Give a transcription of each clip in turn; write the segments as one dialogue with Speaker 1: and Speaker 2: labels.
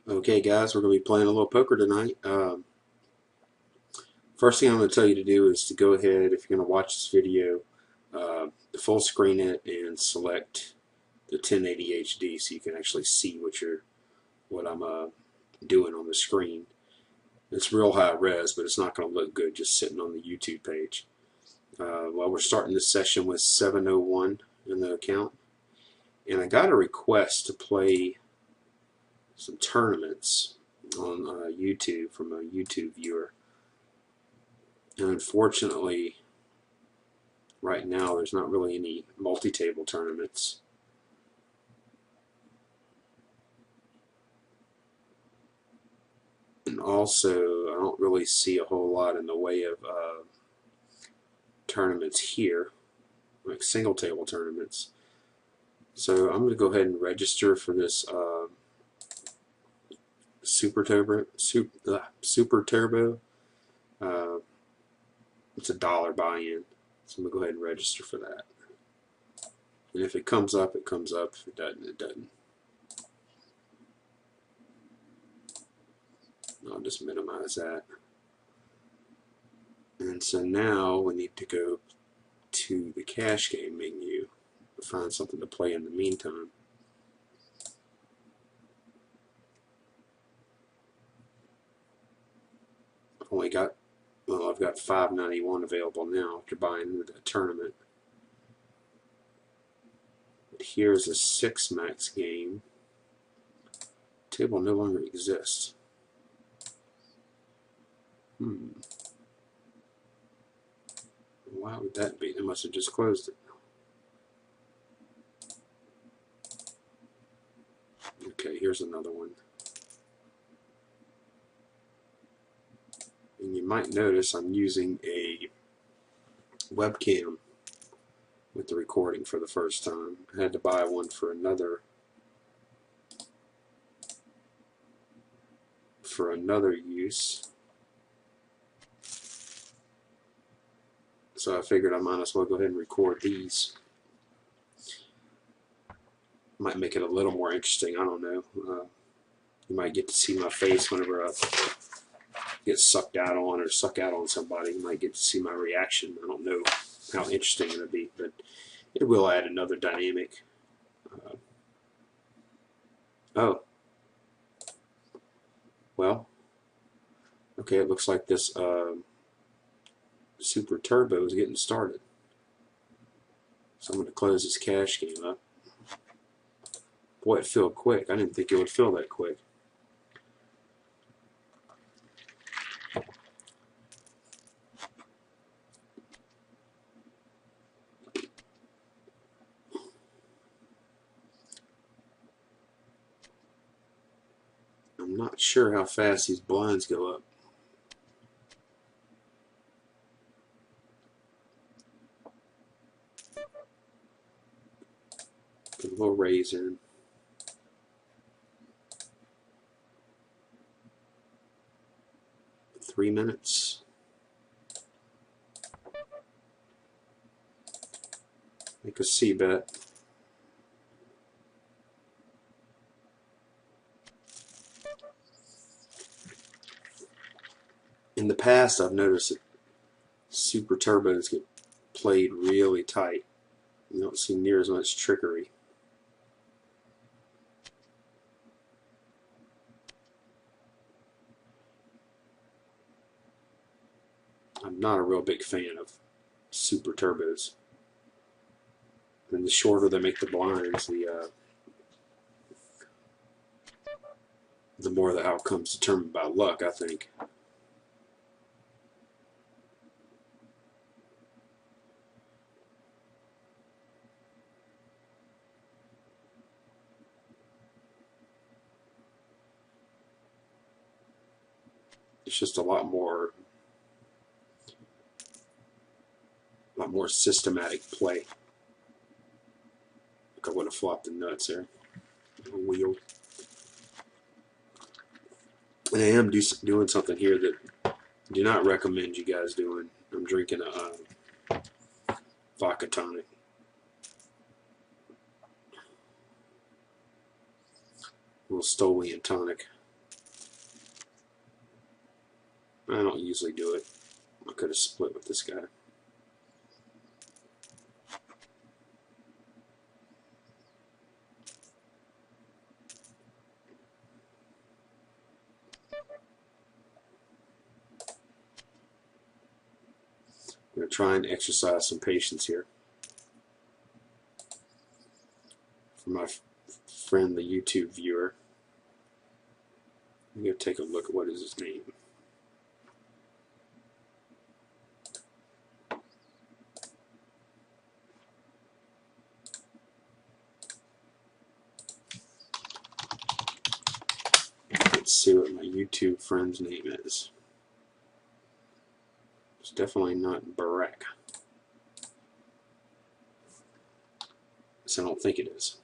Speaker 1: Okay, guys, we're going to be playing a little poker tonight. First thing I'm going to tell you to do is to go ahead, if you're going to watch this video, full screen it and select the 1080 HD so you can actually see what I'm doing on the screen. It's real high res, but it's not going to look good just sitting on the YouTube page. Well, we're starting this session with 701 in the account, and I got a request to play some tournaments on YouTube from a YouTube viewer. And unfortunately, right now there's not really any multi-table tournaments. And also, I don't really see a whole lot in the way of tournaments here, like single table tournaments. So I'm going to go ahead and register for this Super Turbo. It's $1 buy-in, so I'm going to go ahead and register for that. And if it comes up, it comes up. If it doesn't, it doesn't. I'll just minimize that. And so now we need to go to the cash game menu to find something to play in the meantime. I've got $5.91 available now after buying into that tournament. But here's a 6 max game. Table no longer exists. Why would that be? They must have just closed it. Okay, here's another one. And you might notice I'm using a webcam with the recording for the first time. I had to buy one for another use. So I figured I might as well go ahead and record these. Might make it a little more interesting, I don't know. You might get to see my face whenever I get sucked out on or suck out on somebody. You might get to see my reaction. I don't know how interesting it'll be, but it will add another dynamic. Oh. Well, okay, it looks like this Super Turbo is getting started. So I'm going to close this cash game up. Boy, it filled quick. I didn't think it would fill that quick. I'm not sure how fast these blinds go up. Put a little raise in. Three minutes. Make a C bet. In the past, I've noticed that Super Turbos get played really tight. You don't see near as much trickery. I'm not a real big fan of Super Turbos. And the shorter they make the blinds, the more the outcome's determined by luck, I think. It's just a lot more systematic play. Like I would have flopped the nuts there. A wheel. And I am doing something here that I do not recommend you guys doing. I'm drinking a vodka tonic. A little Stolian tonic. I don't usually do it. I could have split with this guy. I'm going to try and exercise some patience here. For my friend, the YouTube viewer, I'm going to take a look at what is his name. Let's see what my YouTube friend's name is. It's definitely not Barack. So I don't think it is.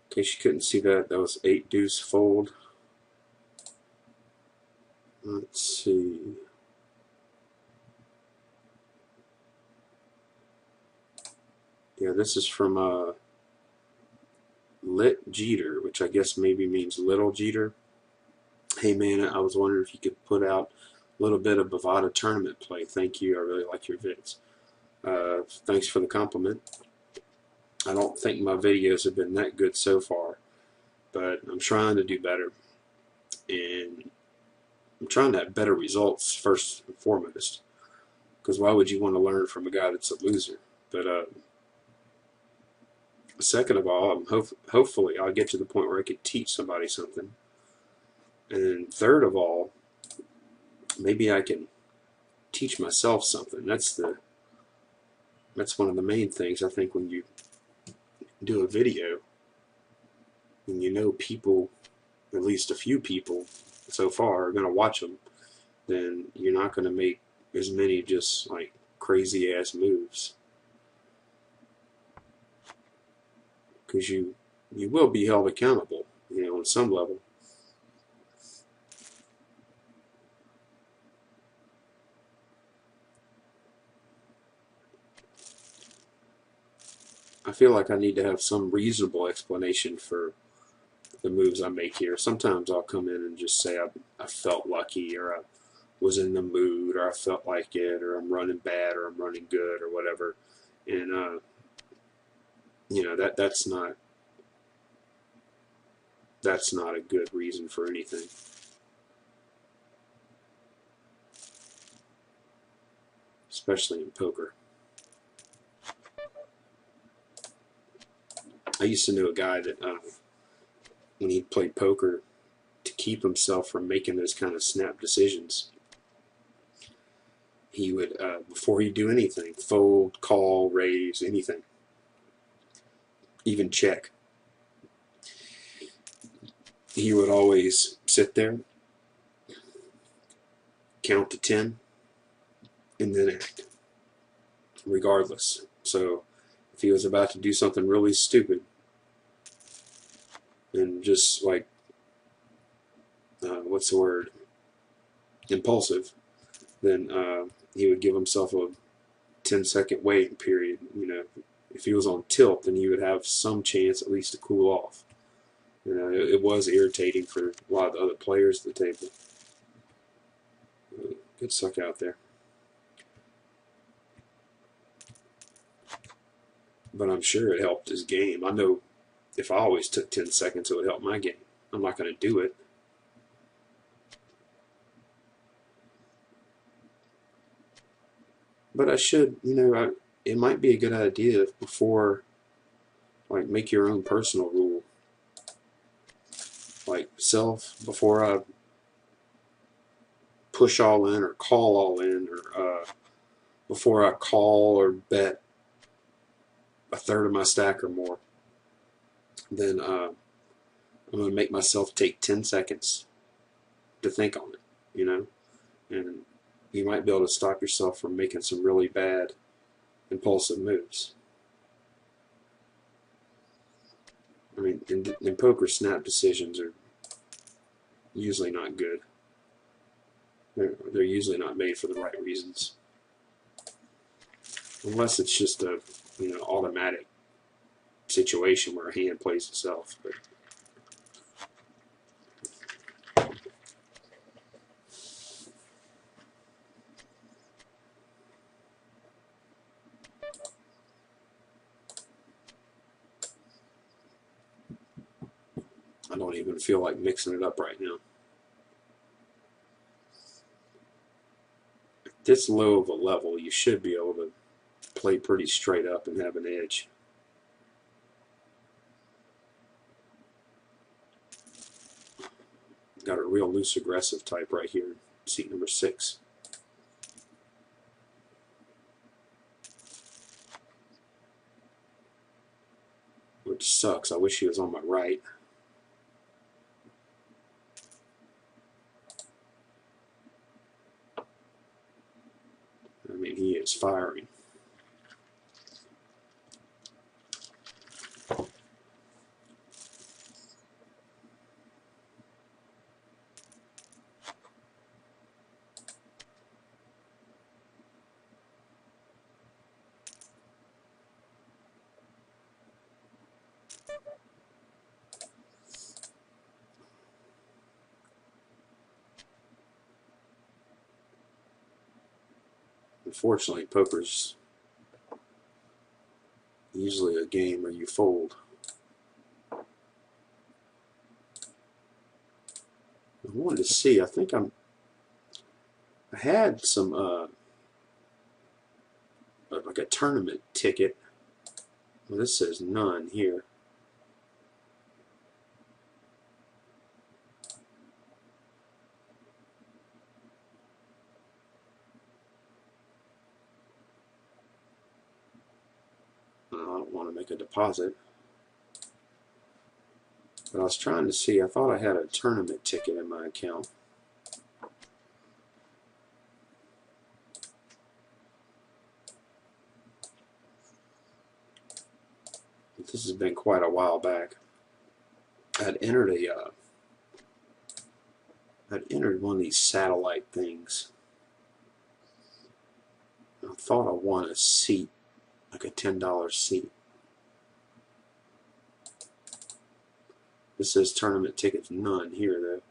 Speaker 1: In case you couldn't see that, that was 8 deuce fold. Let's see. Yeah, this is from Lit Jeter, which I guess maybe means Little Jeter. Hey man, I was wondering if you could put out a little bit of Bovada tournament play. Thank you. I really like your vids. Thanks for the compliment. I don't think my videos have been that good so far, but I'm trying to do better, and I'm trying to have better results first and foremost, because why would you want to learn from a guy that's a loser? But second of all, hopefully I'll get to the point where I could teach somebody something, and third of all, maybe I can teach myself something. That's one of the main things, I think, when you do a video, and you know people, at least a few people so far, are going to watch them, then you're not going to make as many just like crazy ass moves, because you will be held accountable, on some level. I feel like I need to have some reasonable explanation for the moves I make here. Sometimes I'll come in and just say I felt lucky, or I was in the mood, or I felt like it, or I'm running bad, or I'm running good, or whatever. And that's not a good reason for anything. Especially in poker. I used to know a guy that when he played poker, to keep himself from making those kind of snap decisions, he would, before he'd do anything, fold, call, raise, anything, even check, he would always sit there, count to 10, and then act, regardless. So if he was about to do something really stupid and just like, what's the word, impulsive, then he would give himself a 10-second waiting period. If he was on tilt, then he would have some chance at least to cool off. It was irritating for a lot of the other players at the table. Good suck out there. But I'm sure it helped his game. I know if I always took 10 seconds, it would help my game. I'm not going to do it. But I should, it might be a good idea before, like, make your own personal rule. Like, before I push all in or call all in, or before I call or bet a third of my stack or more, then I'm going to make myself take 10 seconds to think on it, you know, and you might be able to stop yourself from making some really bad impulsive moves. I mean, in poker, snap decisions are usually not good. They're usually not made for the right reasons, unless it's just a automatic situation where a hand plays itself. But I don't even feel like mixing it up right now. At this low of a level, you should be able to play pretty straight up and have an edge. Got a real loose aggressive type right here, seat number 6. Which sucks. I wish he was on my right. I mean, he is firing. Unfortunately, poker's usually a game where you fold. I wanted to see. I think I had some like a tournament ticket. Well, this says none here. I don't want to make a deposit. But I was trying to see. I thought I had a tournament ticket in my account. But this has been quite a while back. I'd entered one of these satellite things. I thought I won a seat, like a $10 seat. This says tournament tickets, none here though.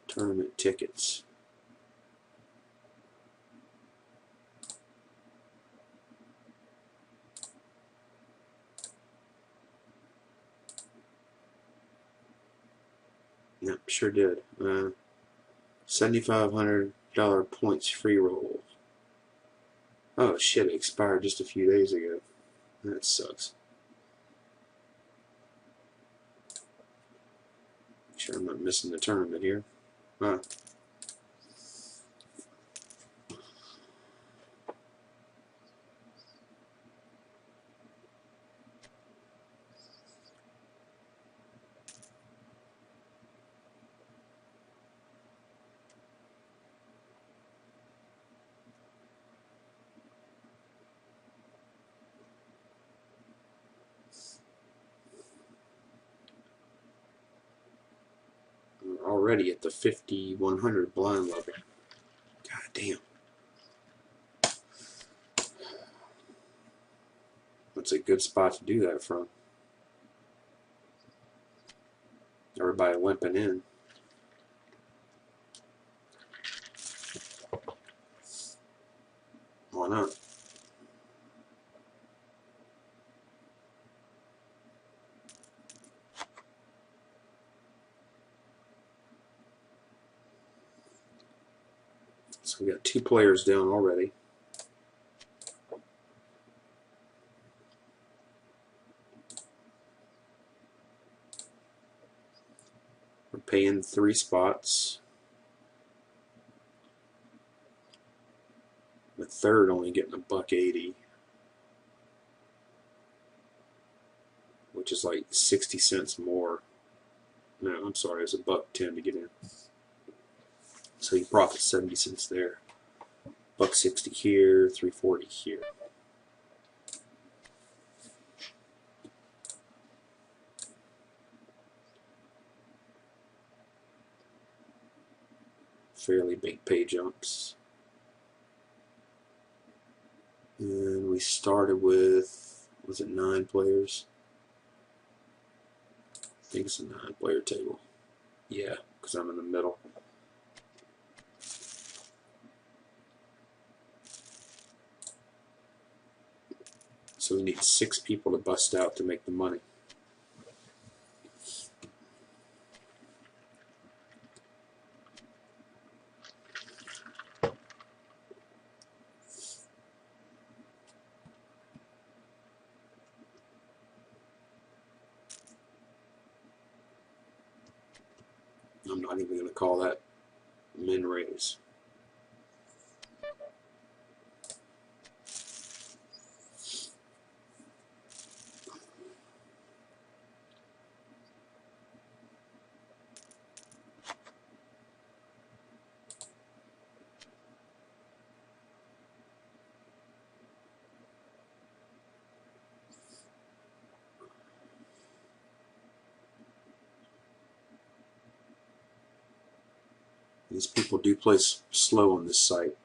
Speaker 1: Tournament tickets. Yep, sure did. $7,500 points free roll. Oh shit, it expired just a few days ago. That sucks. Sure I'm not missing the tournament here. Huh. We're already at the 5,100 blind level. God damn. That's a good spot to do that from. Everybody limping in. Why not? So we got 2 players down already. We're paying 3 spots. The third only getting $1.80, which is like 60 cents more. No, I'm sorry, it's $1.10 to get in. So you profit 70 cents there. $1.60 here, $3.40 here. Fairly big pay jumps. And we started with, was it 9 players? I think it's a 9-player table. Yeah, because I'm in the middle. So we need 6 people to bust out to make the money. I'm not even going to call that min raise. These people do play slow on this site.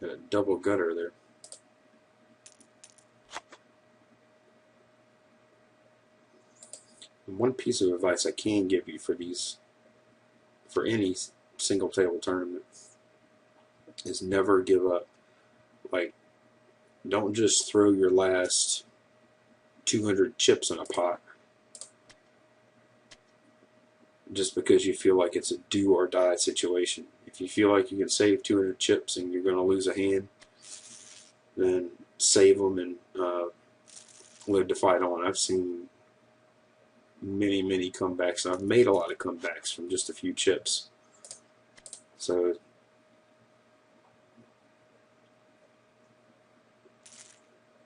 Speaker 1: Got a double gutter there. And one piece of advice I can give you for any single table tournament is never give up. Like, don't just throw your last 200 chips in a pot just because you feel like it's a do or die situation. If you feel like you can save 200 chips and you're going to lose a hand, then save them and live to fight on. I've seen many comebacks, and I've made a lot of comebacks from just a few chips. So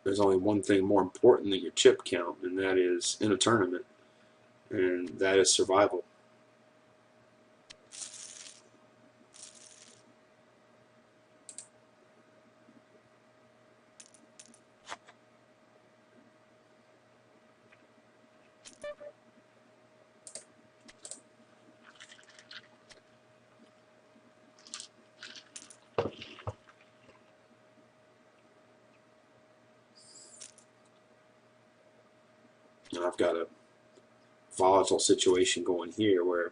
Speaker 1: there's only one thing more important than your chip count, and that is in a tournament, and that is survival. And I've got a volatile situation going here where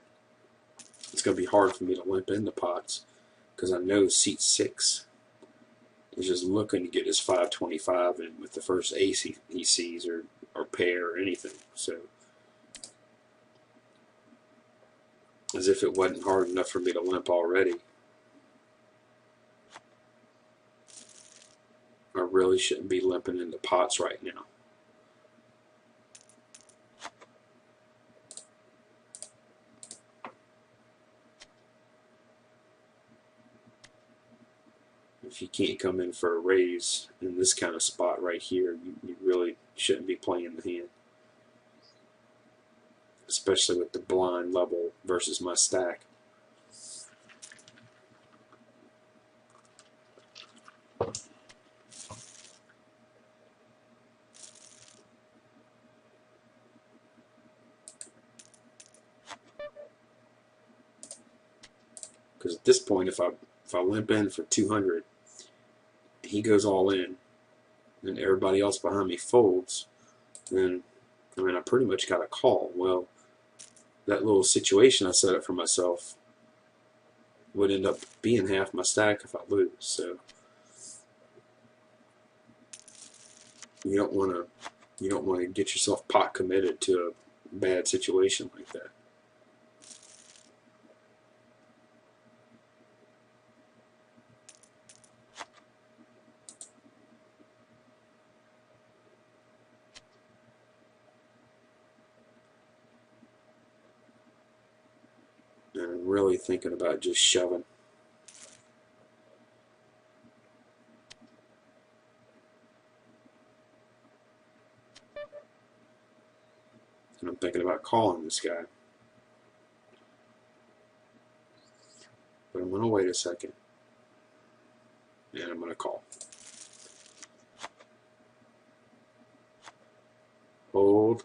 Speaker 1: it's going to be hard for me to limp into pots because I know seat 6 is just looking to get his 525 in with the first ace he sees, or pair, or anything. So, as if it wasn't hard enough for me to limp already, I really shouldn't be limping into pots right now. If you can't come in for a raise in this kind of spot right here, you really shouldn't be playing the hand. Especially with the blind level versus my stack. Because at this point, if I limp in for 200, he goes all in, and everybody else behind me folds, then I mean I pretty much got a call. Well, that little situation I set up for myself would end up being half my stack if I lose. So you don't want to get yourself pot committed to a bad situation like that. And I'm really thinking about just shoving. And I'm thinking about calling this guy. But I'm going to wait a second. And I'm going to call. Hold.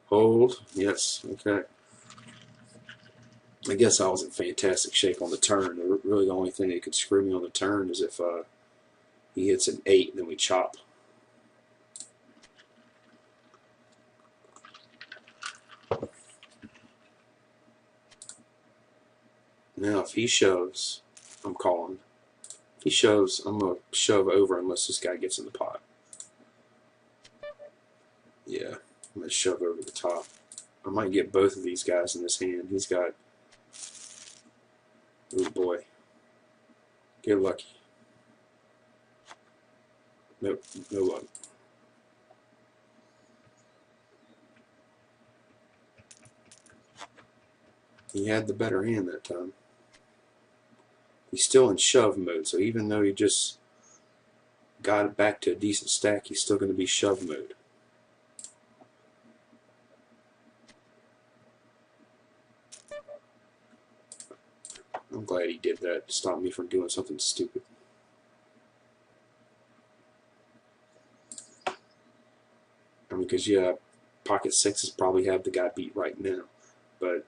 Speaker 1: Hold. Yes. Okay. I guess I was in fantastic shape on the turn. Really the only thing that could screw me on the turn is if he hits an 8 and then we chop. Now if he shoves, I'm calling. If he shoves, I'm going to shove over unless this guy gets in the pot. Yeah, I'm going to shove over the top. I might get both of these guys in this hand. He's got... Oh boy. Get lucky. Nope, no luck. He had the better hand that time. He's still in shove mode, so even though he just got it back to a decent stack, he's still going to be shove mode. I'm glad he did that to stop me from doing something stupid. I mean, because, yeah, pocket sixes probably have the guy beat right now, but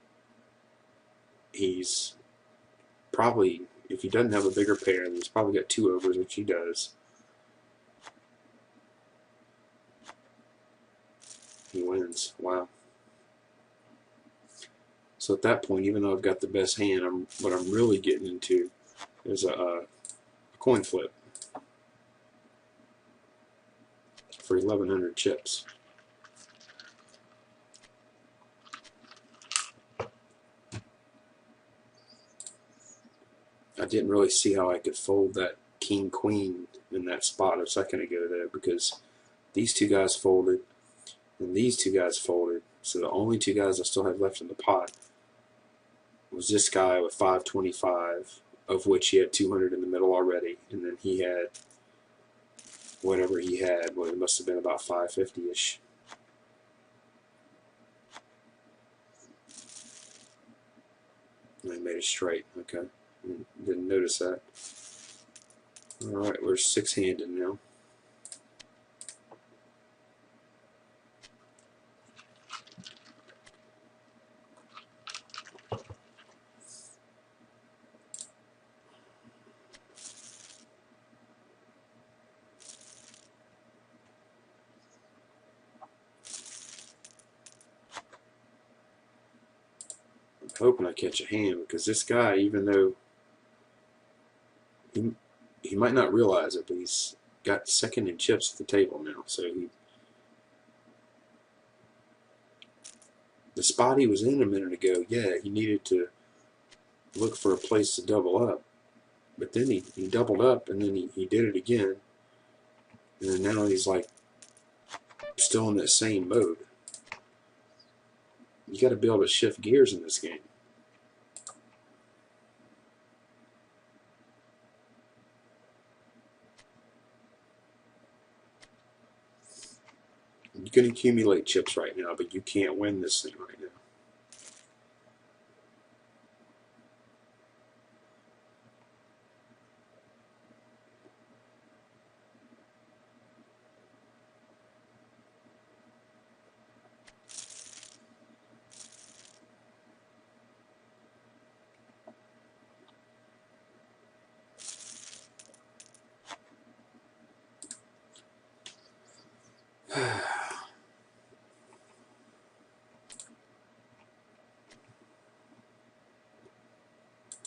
Speaker 1: he's probably, if he doesn't have a bigger pair, then he's probably got 2 overs, which he does. He wins. Wow. So at that point, even though I've got the best hand, what I'm really getting into is a coin flip for 1,100 chips. I didn't really see how I could fold that king queen in that spot a second ago there, because these 2 guys folded and these 2 guys folded. So the only 2 guys I still have left in the pot was this guy with 525, of which he had 200 in the middle already, and then he had whatever he had. Well, it must have been about 550-ish. And I made it straight. Okay. Didn't notice that. Alright, we're 6-handed now. I'm hoping I catch a hand, because this guy, even though he might not realize it, but he's got second in chips at the table now. So the spot he was in a minute ago, yeah, he needed to look for a place to double up. But then he doubled up, and then he did it again. And then now he's like still in that same mode. You got to be able to shift gears in this game. You can accumulate chips right now, but you can't win this thing right now.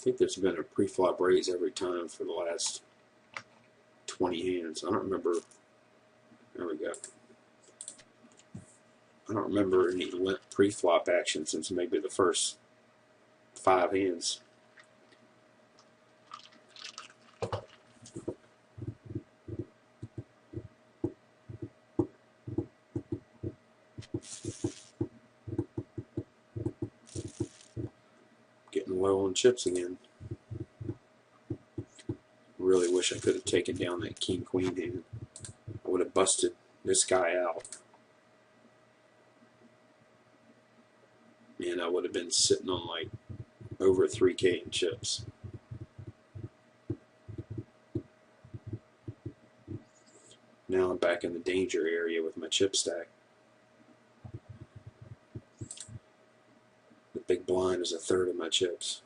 Speaker 1: think there's been a pre-flop raise every time for the last 20 hands. I don't remember. There we go. I don't remember any pre-flop action since maybe the first 5 hands. Getting low on chips again. Really wish I could have taken down that king-queen hand. I would have busted this guy out. And I would have been sitting on like over 3K in chips. Now I'm back in the danger area with my chip stack. The big blind is 1/3 of my chips.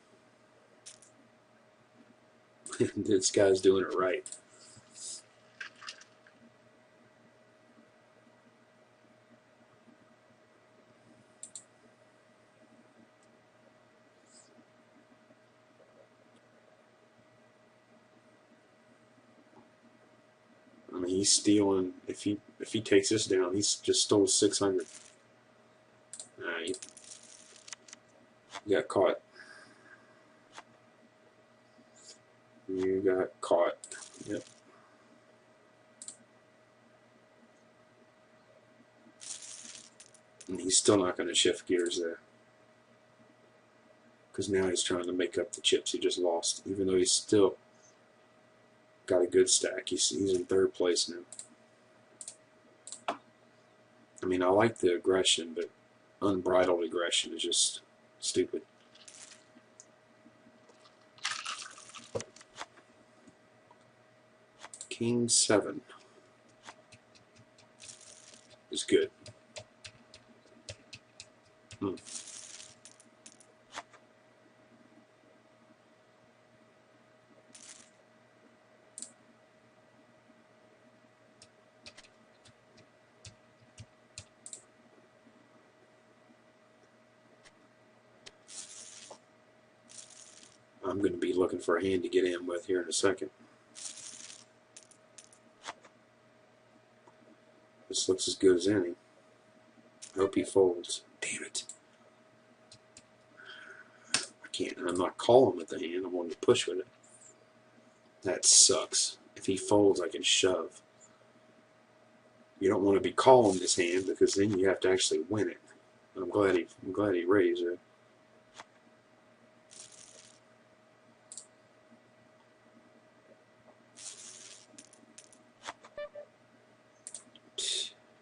Speaker 1: This guy's doing it right. I mean, he's stealing. If he takes this down, he's just stole 600. He got caught. You got caught. Yep. And he's still not going to shift gears there. Because now he's trying to make up the chips he just lost. Even though he's still got a good stack. He's in 3rd place now. I mean, I like the aggression, but unbridled aggression is just stupid. King 7 is good. I'm going to be looking for a hand to get in with here in a second. This looks as good as any. I hope he folds. Damn it. I can't. I'm not calling with the hand. I wanted to push with it. That sucks. If he folds, I can shove. You don't want to be calling this hand because then you have to actually win it. I'm glad he raised it.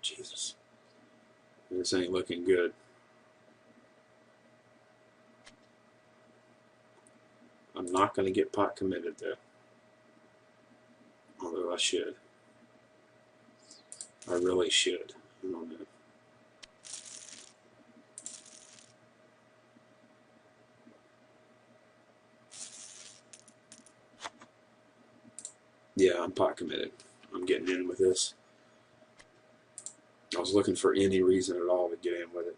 Speaker 1: Jesus. This ain't looking good. I'm not going to get pot committed though. Although I should. I really should. I don't know. Yeah, I'm pot committed. I'm getting in with this. I was looking for any reason at all to get in with it.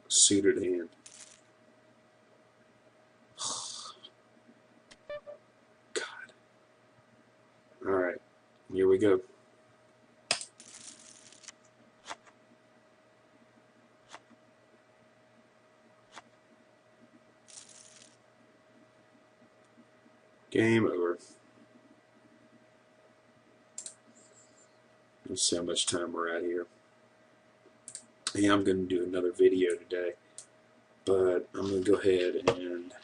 Speaker 1: Suited hand. God. Alright, here we go. Game over. Let's see how much time we're at here. Yeah, I'm going to do another video today, but I'm going to go ahead and